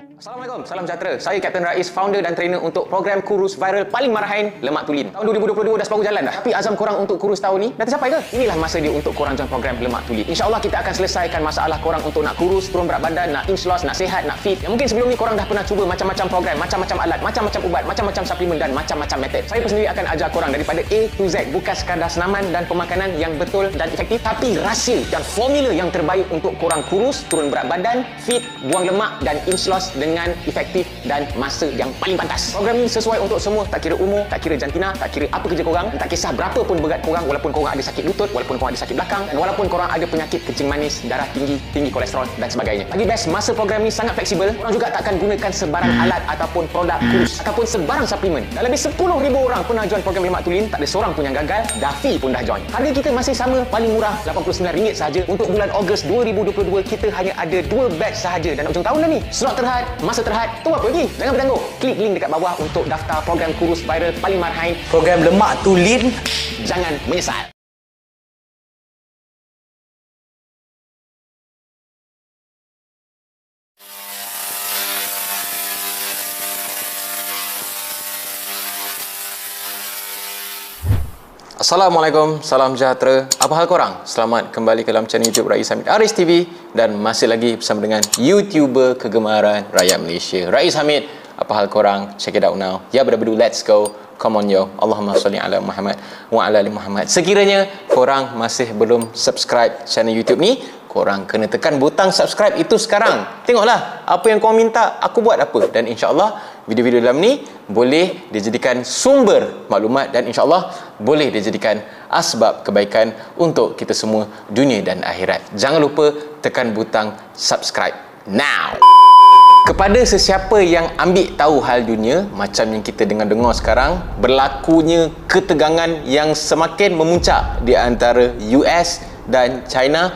Assalamualaikum, salam sejahtera. Saya Kapten Rais, founder dan trainer untuk program kurus viral paling marahin Lemak Tulin. Tahun 2022 dah separuh jalan dah. Tapi azam korang untuk kurus tahun ni dah tercapai ke? Inilah masa dia untuk korang join program Lemak Tulin. InsyaAllah kita akan selesaikan masalah korang untuk nak kurus, turun berat badan, nak inch loss, nak sihat, nak fit. Yang mungkin sebelum ni korang dah pernah cuba macam-macam program, macam-macam alat, macam-macam ubat, macam-macam suplemen dan macam-macam metod. Saya sendiri akan ajar korang daripada A to Z. Bukan sekadar senaman dan pemakanan yang betul dan efektif, tapi rahsia dan formula yang terbaik untuk korang kurus, turun berat badan, fit, buang lemak dan inch loss dengan efektif dan masa yang paling pantas. Program ini sesuai untuk semua, tak kira umur, tak kira jantina, tak kira apa kerja korang, tak kisah berapa pun berat korang, walaupun korang ada sakit lutut, walaupun korang ada sakit belakang, dan walaupun korang ada penyakit kencing manis, darah tinggi, tinggi kolesterol dan sebagainya. Lagi best, masa program ini sangat fleksibel. Korang juga takkan gunakan sebarang alat ataupun produk kurus ataupun sebarang suplemen. Dah lebih 10,000 orang pernah join program Lemak Tulin, tak ada seorang pun yang gagal. Dafi pun dah join. Harga kita masih sama, paling murah RM89 sahaja. Untuk bulan Ogos 2022 kita hanya ada 2 batch sahaja, dan hujung tahun dah ni. Slot terhad, masa terhad, tu apa lagi? Jangan bertangguh. Klik link dekat bawah untuk daftar program kurus viral paling marahin. Program Lemak Tulin. Jangan menyesal. Assalamualaikum, salam sejahtera. Apa hal korang? Selamat kembali ke dalam channel YouTube Rais Hamid Aris TV, dan masih lagi bersama dengan YouTuber kegemaran rakyat Malaysia, Rais Hamid. Apa hal korang? Check it out now. Ya, berdu, let's go. Come on yo. Allahumma salli ala Muhammad wa ala ali Muhammad. Sekiranya korang masih belum subscribe channel YouTube ni, korang kena tekan butang subscribe itu sekarang. Tengoklah apa yang korang minta, aku buat apa. Dan insya-Allah video-video dalam ni boleh dijadikan sumber maklumat, dan insya-Allah boleh dijadikan asbab kebaikan untuk kita semua dunia dan akhirat. Jangan lupa tekan butang subscribe now. Kepada sesiapa yang ambil tahu hal dunia, macam yang kita dengar sekarang, berlakunya ketegangan yang semakin memuncak di antara US dan China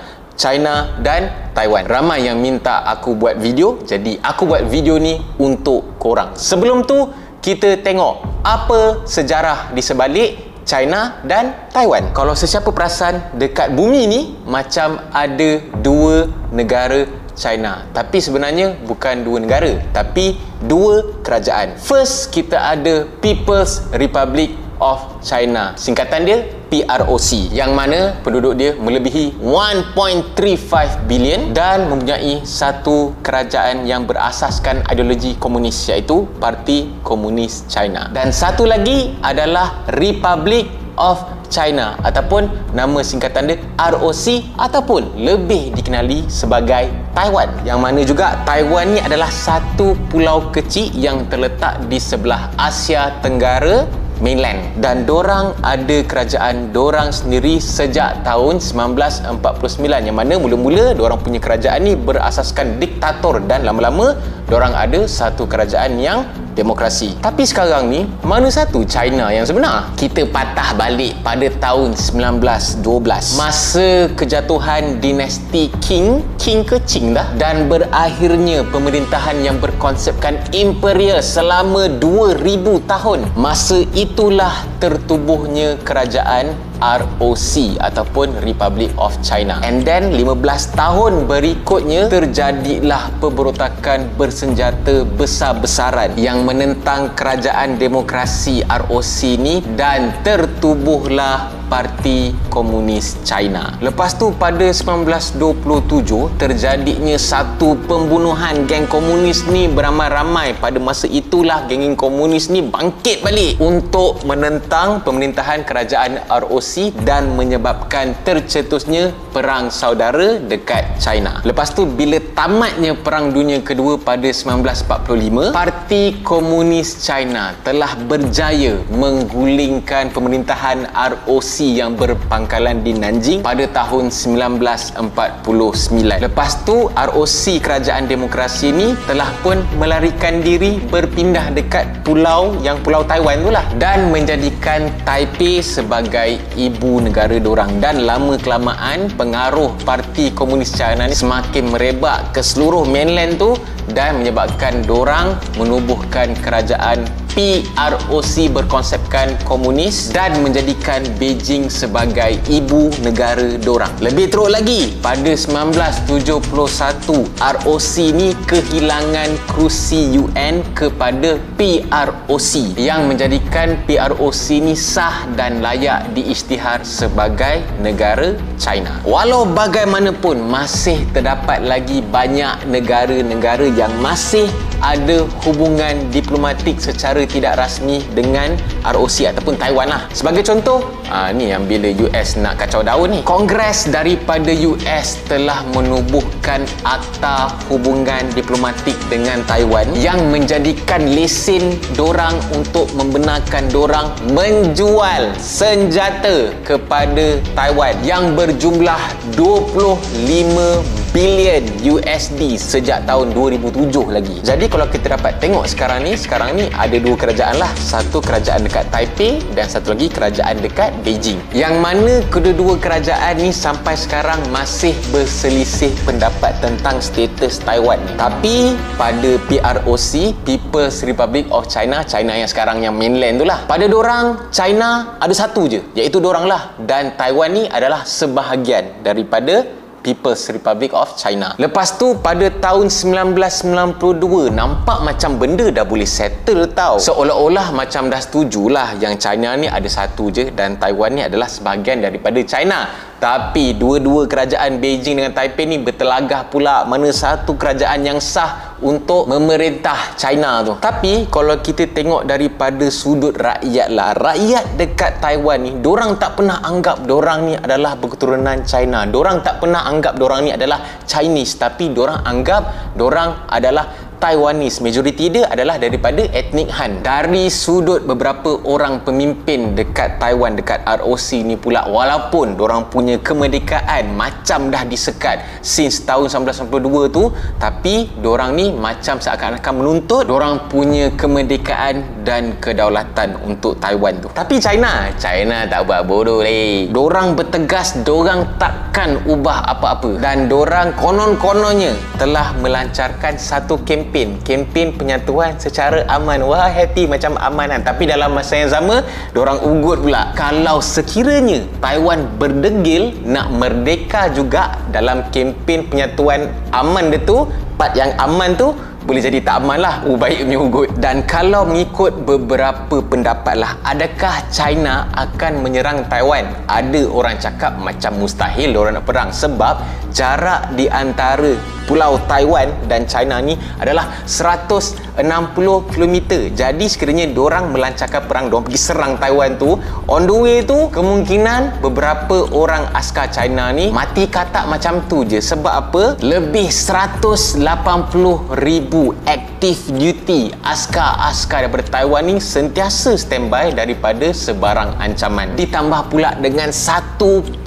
dan Taiwan. Ramai yang minta aku buat video, jadi aku buat video ni untuk korang. Sebelum tu, kita tengok apa sejarah di sebalik China dan Taiwan. Kalau sesiapa perasan, dekat bumi ni macam ada dua negara China, tapi sebenarnya bukan dua negara, tapi dua kerajaan. First, kita ada People's Republic of China, singkatan dia PROC, yang mana penduduk dia melebihi 1.35 bilion dan mempunyai satu kerajaan yang berasaskan ideologi komunis, iaitu Parti Komunis China. Dan satu lagi adalah Republic of China, ataupun nama singkatan dia ROC, ataupun lebih dikenali sebagai Taiwan, yang mana juga Taiwan ni adalah satu pulau kecil yang terletak di sebelah Asia Tenggara mainland, dan dorang ada kerajaan dorang sendiri sejak tahun 1949, yang mana mula-mula dorang punya kerajaan ni berasaskan diktator, dan lama-lama dorang ada satu kerajaan yang demokrasi. Tapi sekarang ni, mana satu China yang sebenar? Kita patah balik pada tahun 1912, masa kejatuhan dinasti Qing ke Qing dah, dan berakhirnya pemerintahan yang berkonsepkan imperial selama 2000 tahun. Masa itulah tertubuhnya kerajaan ROC ataupun Republic of China. And then 15 tahun berikutnya terjadilah pemberontakan bersenjata besar-besaran yang menentang kerajaan demokrasi ROC ni, dan tertubuhlah Parti Komunis China. Lepas tu pada 1927 terjadinya satu pembunuhan geng komunis ni beramai-ramai. Pada masa itulah geng komunis ni bangkit balik untuk menentang pemerintahan kerajaan ROC dan menyebabkan tercetusnya perang saudara dekat China. Lepas tu bila tamatnya Perang Dunia Kedua pada 1945, Parti Komunis China telah berjaya menggulingkan pemerintahan ROC yang berpangkalan di Nanjing pada tahun 1949. Lepas tu ROC kerajaan demokrasi ni telah pun melarikan diri, berpindah dekat pulau Taiwan tu lah, dan menjadikan Taipei sebagai ibu negara dorang. Dan lama kelamaan pengaruh Parti Komunis China ni semakin merebak ke seluruh mainland tu, dan menyebabkan dorang menubuhkan kerajaan PROC berkonsepkan komunis dan menjadikan Beijing sebagai ibu negara dorang. Lebih teruk lagi, pada 1971 ROC ni kehilangan kerusi UN kepada PROC yang menjadikan PROC ni sah dan layak diisytihar sebagai negara China. Walau bagaimanapun, masih terdapat lagi banyak negara-negara yang masih ada hubungan diplomatik secara tidak rasmi dengan ROC ataupun Taiwan lah. Sebagai contoh, ni yang bila US nak kacau daun ni. Kongres daripada US telah menubuhkan akta hubungan diplomatik dengan Taiwan yang menjadikan lesen dorang untuk membenarkan dorang menjual senjata kepada Taiwan yang berjumlah 25 bilion USD sejak tahun 2007 lagi. Jadi kalau kita dapat tengok sekarang ni ada dua kerajaan lah. Satu kerajaan dekat Taipei dan satu lagi kerajaan dekat Beijing. Yang mana kedua-dua kerajaan ni sampai sekarang masih berselisih pendapat tentang status Taiwan ni. Tapi pada PROC, People's Republic of China, China yang sekarang yang mainland tu lah, pada dorang China ada satu je, iaitu dorang lah, dan Taiwan ni adalah sebahagian daripada People's Republic of China. Lepas tu pada tahun 1992 nampak macam benda dah boleh settle tau. Seolah-olah macam dah setujulah yang China ni ada satu je dan Taiwan ni adalah sebahagian daripada China. Tapi dua-dua kerajaan Beijing dengan Taipei ni bertelagah pula mana satu kerajaan yang sah untuk memerintah China tu. Tapi kalau kita tengok daripada sudut rakyat lah, rakyat dekat Taiwan ni, dorang tak pernah anggap dorang ni adalah berketurunan China. Dorang tak pernah anggap dorang ni adalah Chinese, tapi dorang anggap dorang adalah Taiwanese. Majoriti dia adalah daripada etnik Han. Dari sudut beberapa orang pemimpin dekat Taiwan, dekat ROC ni pula, walaupun dorang punya kemerdekaan macam dah disekat since tahun 1992 tu, tapi dorang ni macam seakan-akan menuntut dorang punya kemerdekaan dan kedaulatan untuk Taiwan tu. Tapi China tak buat bodoh leh. Dorang bertegas dorang takkan ubah apa-apa, dan dorang konon-kononnya telah melancarkan satu kempen penyatuan secara aman. Wah, happy macam aman kan. Tapi dalam masa yang sama, dorang ugut pula kalau sekiranya Taiwan berdegil nak merdeka juga dalam kempen penyatuan aman dia tu, part yang aman tu boleh jadi tak aman lah. Baik punya ugut. Dan kalau mengikut beberapa pendapat lah, adakah China akan menyerang Taiwan? Ada orang cakap macam mustahil diorang nak perang, sebab jarak di antara pulau Taiwan dan China ni adalah 160 km. Jadi sekiranya diorang melancarkan perang, diorang pergi serang Taiwan tu, on the way tu kemungkinan beberapa orang askar China ni mati katak macam tu je. Sebab apa? Lebih 180,000 active duty askar-askar daripada Taiwan ni sentiasa standby daripada sebarang ancaman. Ditambah pula dengan 1.5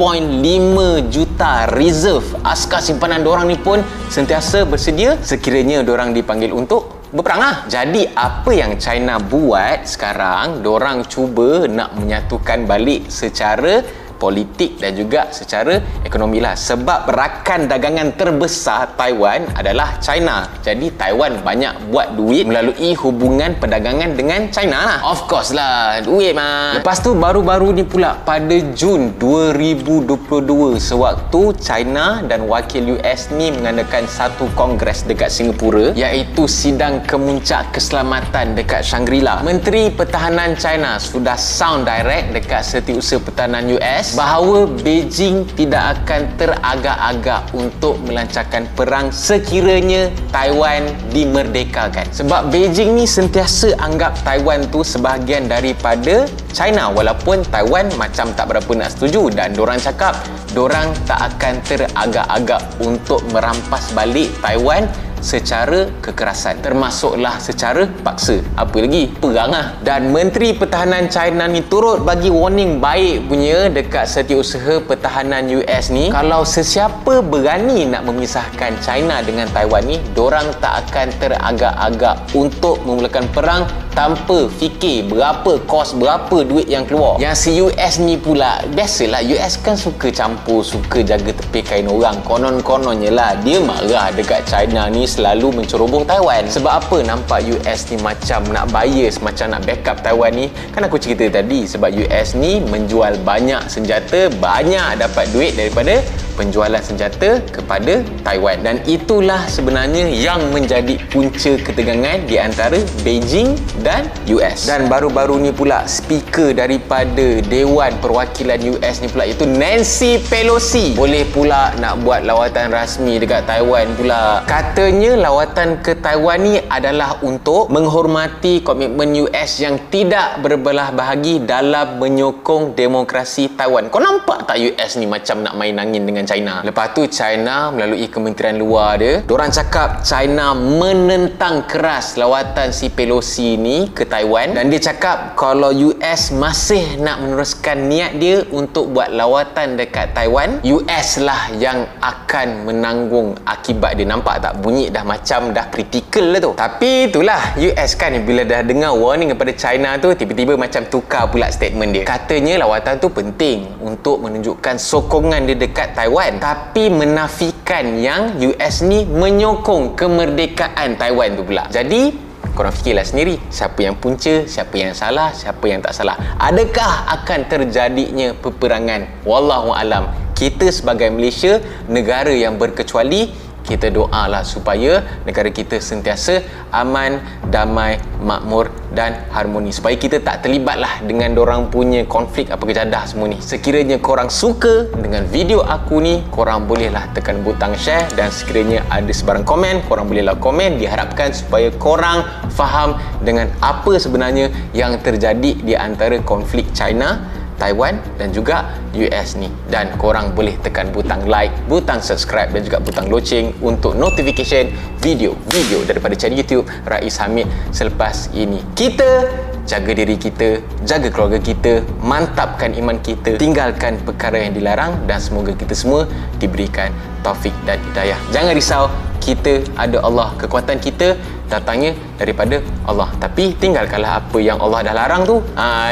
juta reserve askar simpanan diorang ni pun sentiasa bersedia sekiranya diorang dipanggil untuk berperang lah. Jadi apa yang China buat sekarang, diorang cuba nak menyatukan balik secara politik dan juga secara ekonomi lah. Sebab rakan dagangan terbesar Taiwan adalah China. Jadi Taiwan banyak buat duit melalui hubungan perdagangan dengan China lah. Of course lah, duit mah. Lepas tu baru-baru ni pula pada Jun 2022, sewaktu China dan wakil US ni mengadakan satu kongres dekat Singapura, iaitu sidang kemuncak keselamatan dekat Shangri-La. Menteri Pertahanan China sudah sound direct dekat Setiausaha Pertahanan US bahawa Beijing tidak akan teragak-agak untuk melancarkan perang sekiranya Taiwan dimerdekakan. Sebab Beijing ni sentiasa anggap Taiwan tu sebahagian daripada China, walaupun Taiwan macam tak berapa nak setuju, dan dorang cakap dorang tak akan teragak-agak untuk merampas balik Taiwan secara kekerasan, termasuklah secara paksa. Apa lagi? Perang lah. Dan Menteri Pertahanan China ni turut bagi warning baik punya dekat Setiausaha Pertahanan US ni, kalau sesiapa berani nak memisahkan China dengan Taiwan ni, dorang tak akan teragak-agak untuk memulakan perang tanpa fikir berapa kos, berapa duit yang keluar. Yang si US ni pula, biasalah US kan suka campur, suka jaga tepi kain orang. Konon-kononnya lah dia marah dekat China ni selalu menceroboh Taiwan. Sebab apa nampak US ni macam nak bias, macam nak backup Taiwan ni? Kan aku cerita tadi, sebab US ni menjual banyak senjata, banyak dapat duit daripada penjualan senjata kepada Taiwan. Dan itulah sebenarnya yang menjadi punca ketegangan di antara Beijing dan US. Dan baru-baru ni pula, speaker daripada Dewan Perwakilan US ni pula, iaitu Nancy Pelosi, boleh pula nak buat lawatan rasmi dekat Taiwan pula. Katanya lawatan ke Taiwan ni adalah untuk menghormati komitmen US yang tidak berbelah bahagi dalam menyokong demokrasi Taiwan. Kau nampak tak US ni macam nak main angin dengan China? Lepas tu China melalui Kementerian Luar dia, diorang cakap China menentang keras lawatan si Pelosi ni ke Taiwan, dan dia cakap kalau US masih nak meneruskan niat dia untuk buat lawatan dekat Taiwan, US lah yang akan menanggung akibat dia. Nampak tak? Bunyi dah macam dah kritikal lah tu. Tapi itulah US kan, bila dah dengar warning daripada China tu, tiba-tiba macam tukar pula statement dia. Katanya lawatan tu penting untuk menunjukkan sokongan dia dekat Taiwan, tapi menafikan yang US ni menyokong kemerdekaan Taiwan tu pula. Jadi korang fikirlah sendiri, siapa yang punca, siapa yang salah, siapa yang tak salah. Adakah akan terjadinya peperangan? Wallahu alam. Kita sebagai Malaysia, negara yang berkecuali, kita doalah supaya negara kita sentiasa aman, damai, makmur dan harmoni, supaya kita tak terlibatlah dengan dorang punya konflik apa kejadah semua ni. Sekiranya korang suka dengan video aku ni, korang bolehlah tekan butang share, dan sekiranya ada sebarang komen, korang bolehlah komen. Diharapkan supaya korang faham dengan apa sebenarnya yang terjadi di antara konflik China, Taiwan dan juga US ni. Dan korang boleh tekan butang like, butang subscribe dan juga butang loceng untuk notification video-video daripada channel YouTube Rais Hamid selepas ini. Kita jaga diri kita, jaga keluarga kita, mantapkan iman kita, tinggalkan perkara yang dilarang, dan semoga kita semua diberikan taufik dan hidayah. Jangan risau, kita ada Allah. Kekuatan kita datangnya daripada Allah. Tapi tinggalkanlah apa yang Allah dah larang tu.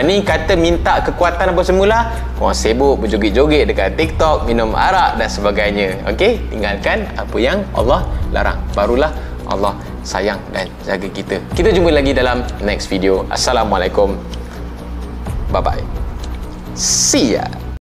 Ni kata minta kekuatan apa semula, korang sibuk berjoget-joget dekat TikTok, minum arak dan sebagainya. Okey, tinggalkan apa yang Allah larang. Barulah Allah sayang dan jaga kita. Kita jumpa lagi dalam next video. Assalamualaikum. Bye bye. See ya.